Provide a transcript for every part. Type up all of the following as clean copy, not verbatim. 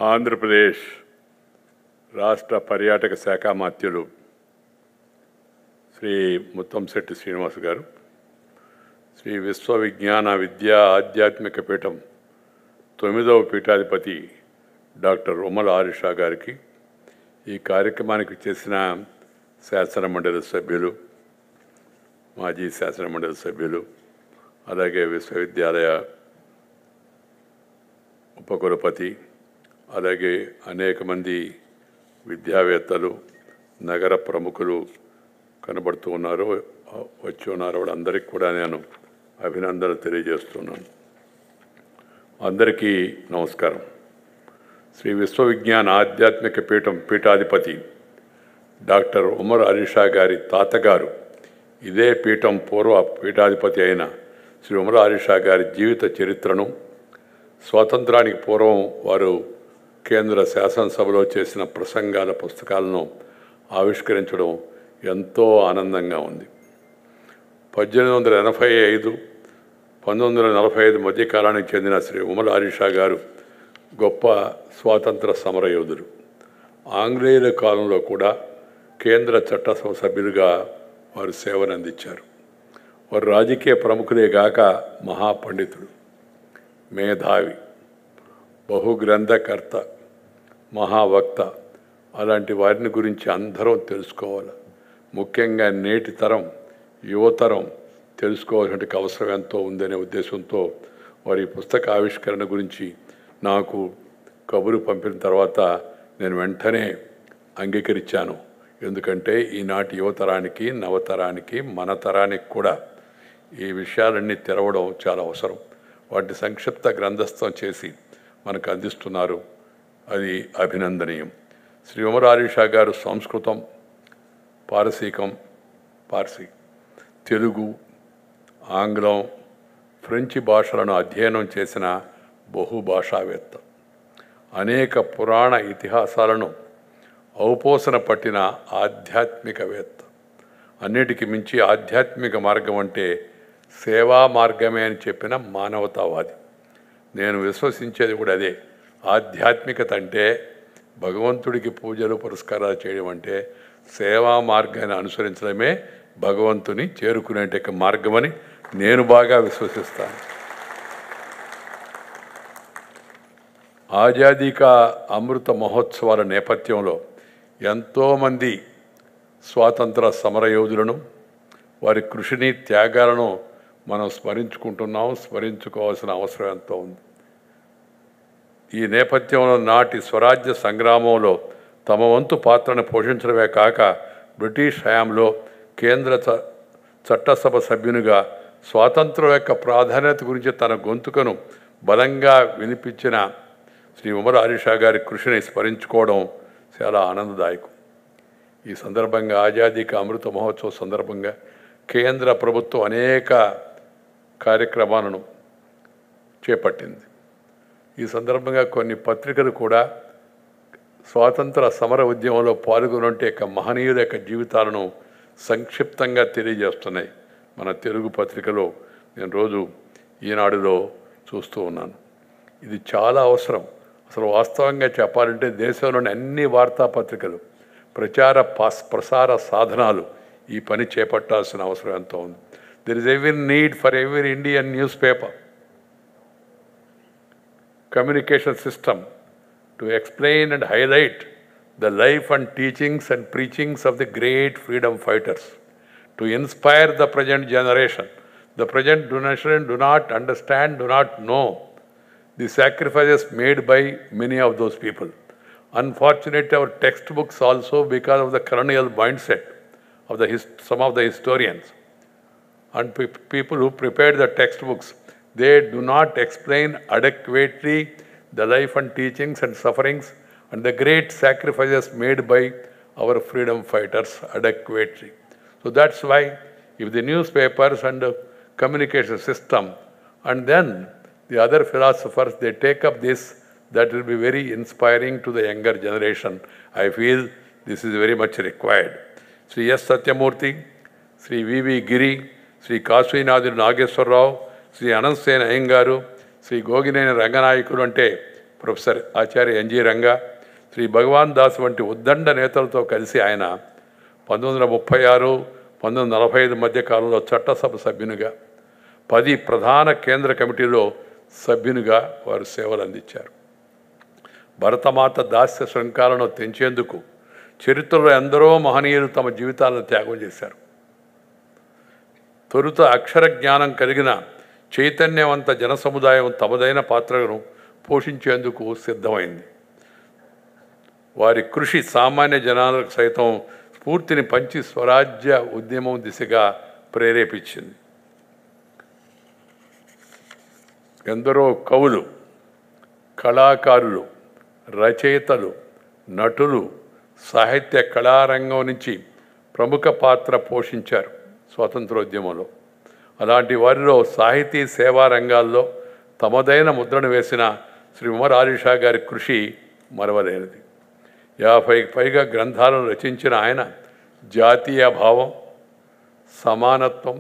ఆంధ్రప్రదేశ్ రాష్ట్ర పర్యాటక శాఖ మంత్రులు శ్రీ ముత్తంశెట్టి శ్రీనివాస్ గారు, శ్రీ విశ్వవిజ్ఞాన విద్యా ఆధ్యాత్మిక పీఠం 9వ పీఠాధిపతి డాక్టర్ ఉమ్మల ఆరిషా గారికి, ఈ కార్యక్రమానికి చేసిన శాసనమండలి సభ్యులు, మాజీ శాసనమండలి సభ్యులు, అలాగే విశ్వవిద్యాలయ ఉపకులపతి, అలాగే అనేక మంది విద్యావేత్తలు, నగర ప్రముఖులు కనబడుతూ ఉన్నారు, వచ్చి ఉన్నారు. వాళ్ళందరికీ కూడా నేను అభినందనలు తెలియజేస్తున్నాను. అందరికీ నమస్కారం. శ్రీ విశ్వవిజ్ఞాన ఆధ్యాత్మిక పీఠం పీఠాధిపతి డాక్టర్ ఉమర్ ఆరిషా గారి తాతగారు, ఇదే పీఠం పూర్వ పీఠాధిపతి అయిన శ్రీ ఉమర్ ఆరిషా గారి జీవిత చరిత్రను, స్వాతంత్రానికి పూర్వం వారు కేంద్ర శాసనసభలో చేసిన ప్రసంగాల పుస్తకాలను ఆవిష్కరించడం ఎంతో ఆనందంగా ఉంది. 1885, 1945 మధ్యకాలానికి చెందిన శ్రీ ఉమర్ ఆరిషా గారు గొప్ప స్వాతంత్ర సమరయోధులు. ఆంగ్లేయుల కాలంలో కూడా కేంద్ర చట్టసభ సభ్యులుగా వారు సేవను అందించారు. వారు రాజకీయ ప్రముఖులే గాక మహాపండితుడు, మేధావి, బహుగ్రంథకర్త, మహావక్త. అలాంటి వారిని గురించి అందరం తెలుసుకోవాలి. ముఖ్యంగా నేటి తరం, యువతరం తెలుసుకోవాల్సిన అవసరం ఎంతో ఉందనే ఉద్దేశంతో వారి పుస్తక ఆవిష్కరణ గురించి నాకు కబురు పంపిన తర్వాత నేను వెంటనే అంగీకరించాను. ఎందుకంటే ఈనాటి యువతరానికి, నవతరానికి, మన తరానికి కూడా ఈ విషయాలన్నీ తెరవడం చాలా అవసరం. వాటి సంక్షిప్త గ్రంథస్థం చేసి మనకు అందిస్తున్నారు. అది అభినందనీయం. శ్రీ ఉమర్ ఆరిషా గారు సంస్కృతం, పార్సీ, తెలుగు, ఆంగ్లం, ఫ్రెంచి భాషలను అధ్యయనం చేసిన బహుభాషావేత్త. అనేక పురాణ ఇతిహాసాలను ఔపోసన పట్టిన ఆధ్యాత్మికవేత్త. అన్నిటికీ మించి ఆధ్యాత్మిక మార్గం అంటే సేవా మార్గమే అని చెప్పిన మానవతావాది. నేను విశ్వసించేది కూడా అదే. ఆధ్యాత్మికత అంటే భగవంతుడికి పూజలు పురస్కారాలు చేయడం అంటే సేవా మార్గాన్ని అనుసరించడమే భగవంతుని చేరుకునే మార్గమని నేను బాగా విశ్వసిస్తాను. ఆజాదీ కా అమృత మహోత్సవాల నేపథ్యంలో ఎంతోమంది స్వాతంత్ర సమరయోధులను, వారి కృషిని, త్యాగాలను మనం స్మరించుకుంటున్నాం. స్మరించుకోవాల్సిన అవసరం ఎంతో ఉంది. ఈ నేపథ్యంలో నాటి స్వరాజ్య సంగ్రామంలో తమ వంతు పాత్రను పోషించడమే కాక బ్రిటిష్ హయాంలో కేంద్ర చట్టసభ సభ్యునిగా స్వాతంత్రం యొక్క ప్రాధాన్యత గురించి తన గొంతుకను బలంగా వినిపించిన శ్రీ ఉమర్ ఆరిషా గారి కృషిని స్మరించుకోవడం చాలా ఆనందదాయకం. ఈ సందర్భంగా ఆజాదీ కా అమృత మహోత్సవ సందర్భంగా కేంద్ర ప్రభుత్వం అనేక కార్యక్రమాలను చేపట్టింది. ఈ సందర్భంగా కొన్ని పత్రికలు కూడా స్వాతంత్ర సమర ఉద్యమంలో పాల్గొనంటే మహనీయుల యొక్క జీవితాలను సంక్షిప్తంగా తెలియజేస్తున్నాయి. మన తెలుగు పత్రికలో నేను రోజు ఈనాడులో చూస్తూ ఉన్నాను. ఇది చాలా అవసరం. అసలు వాస్తవంగా చెప్పాలంటే దేశంలోని అన్ని వార్తాపత్రికలు, ప్రసార సాధనాలు ఈ పని చేపట్టాల్సిన అవసరం ఎంతో ఉంది. There is every need for every Indian news paper communication system to explain and highlight the life and teachings and preachings of the great freedom fighters, to inspire the present generation. The present generation do not understand, do not know the sacrifices made by many of those people. Unfortunately, our textbooks also, because of the colonial mindset of some of the historians and people who prepared the textbooks, they do not explain adequately the life and teachings and sufferings and the great sacrifices made by our freedom fighters adequately. So that's why if the newspapers and the communication system and then the other philosophers, they take up this, that will be very inspiring to the younger generation. I feel this is very much required. Sri S. Satyamurthy, Sri V.V. Giri, Sri Kaswinath Nageswar Rao, Shri Ananthasena Ayyangar, Shri Gogineni Ranganayakulu అంటే professor Acharya NG Ranga, Shri Bhagwan Das వంటి ఉద్దండ నేతలతో కలిసి ఆయన 1936, 1945 మధ్య కాలంలో చట్టసభ సభ్యునిగా 10 ప్రధాన కేంద్ర కమిటీలో సభ్యునిగా వారు సేవలు అందించారు. భరతమాత దాస్య శృంఖాలను తెంచేందుకు చరిత్రలో ఎందరో మహనీయులు తమ జీవితాలను త్యాగం చేశారు. తొలుత అక్షర జ్ఞానం కలిగిన చైతన్యవంత జన సముదాయం తమదైన పాత్రను పోషించేందుకు సిద్ధమైంది. వారి కృషి సామాన్య జనాలకు సైతం స్ఫూర్తిని పంచి స్వరాజ్య ఉద్యమం దిశగా ప్రేరేపించింది. ఎందరో కవులు, కళాకారులు, రచయితలు, నటులు సాహిత్య కళారంగం నుంచి ప్రముఖ పాత్ర పోషించారు స్వాతంత్రోద్యమంలో. అలాంటి వారిలో సాహితీ సేవా రంగాల్లో తమదైన ముద్రను వేసిన శ్రీ ఉమర్ అలీ షా గారి కృషి మరవలేనిది. 50కి పైగా గ్రంథాలను రచించిన ఆయన జాతీయ భావం, సమానత్వం,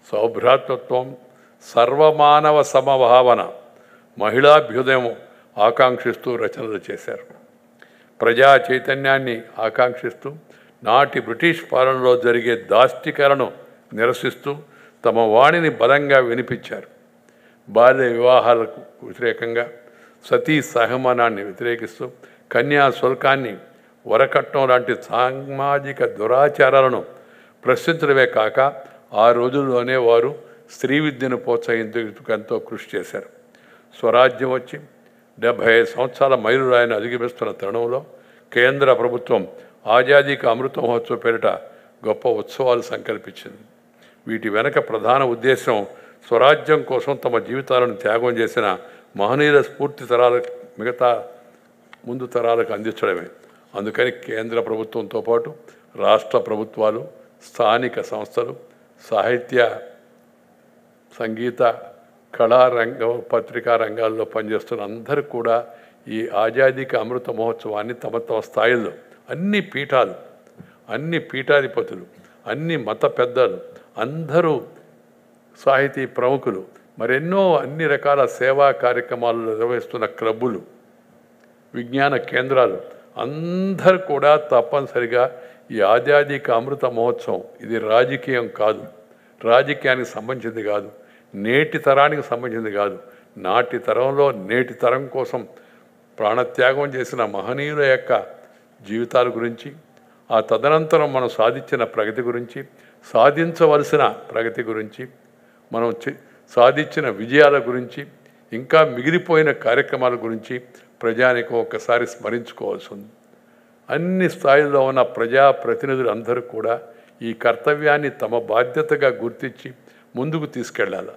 సౌభ్రాతృత్వం, సర్వమానవ సమభావన, మహిళాభ్యుదయం ఆకాంక్షిస్తూ రచనలు చేశారు. ప్రజా చైతన్యాన్ని ఆకాంక్షిస్తూ నాటి బ్రిటిష్ పాలనలో జరిగే దాష్టికలను నిరసిస్తూ తమ వాణిని బలంగా వినిపించారు. బాల్య వివాహాలకు వ్యతిరేకంగా, సతీ సహమానాన్ని వ్యతిరేకిస్తూ, కన్యా శుల్కాన్ని, వరకట్నం లాంటి సామాజిక దురాచారాలను ప్రశ్నించడమే కాక ఆ రోజుల్లోనే వారు స్త్రీ విద్యను ప్రోత్సహించేందుకు ఎంతో కృషి చేశారు. స్వరాజ్యం వచ్చి 75 సంవత్సరాల మైలురాయిని అధిగమిస్తున్న తరుణంలో కేంద్ర ప్రభుత్వం ఆజాదీకి అమృత మహోత్సవ పేరిట గొప్ప ఉత్సవాలు సంకల్పించింది. వీటి వెనక ప్రధాన ఉద్దేశం స్వరాజ్యం కోసం తమ జీవితాలను త్యాగం చేసిన మహనీయుల స్ఫూర్తి మిగతా ముందు తరాలకు అందించడమే. అందుకని కేంద్ర ప్రభుత్వంతో పాటు రాష్ట్ర ప్రభుత్వాలు, స్థానిక సంస్థలు, సాహిత్య, సంగీత, కళారంగం, పత్రికా రంగాల్లో పనిచేస్తున్న అందరూ కూడా ఈ ఆజాదీకి అమృత మహోత్సవాన్ని తమ తమ స్థాయిల్లో అన్ని పీఠాలు, అన్ని పీఠాధిపతులు, అన్ని మత పెద్దలు, అందరూ సాహితీ ప్రముఖులు, మరెన్నో అన్ని రకాల సేవా కార్యక్రమాలు నిర్వహిస్తున్న క్లబ్బులు, విజ్ఞాన కేంద్రాలు అందరూ కూడా తప్పనిసరిగా ఈ ఆజాదీకి అమృత మహోత్సవం ఇది రాజకీయం కాదు, రాజకీయానికి సంబంధించింది కాదు, నేటి తరానికి సంబంధించింది కాదు, నాటి తరంలో నేటి తరం కోసం ప్రాణత్యాగం చేసిన మహనీయుల యొక్క జీవితాల గురించి, ఆ తదనంతరం మనం సాధించిన ప్రగతి గురించి, సాధించవలసిన ప్రగతి గురించి, మనం సాధించిన విజయాల గురించి, ఇంకా మిగిలిపోయిన కార్యక్రమాల గురించి ప్రజానికం ఒక్కసారి స్మరించుకోవాల్సి ఉంది. అన్ని స్థాయిల్లో ఉన్న ప్రజాప్రతినిధులు అందరూ కూడా ఈ కర్తవ్యాన్ని తమ బాధ్యతగా గుర్తించి ముందుకు తీసుకెళ్ళాలి.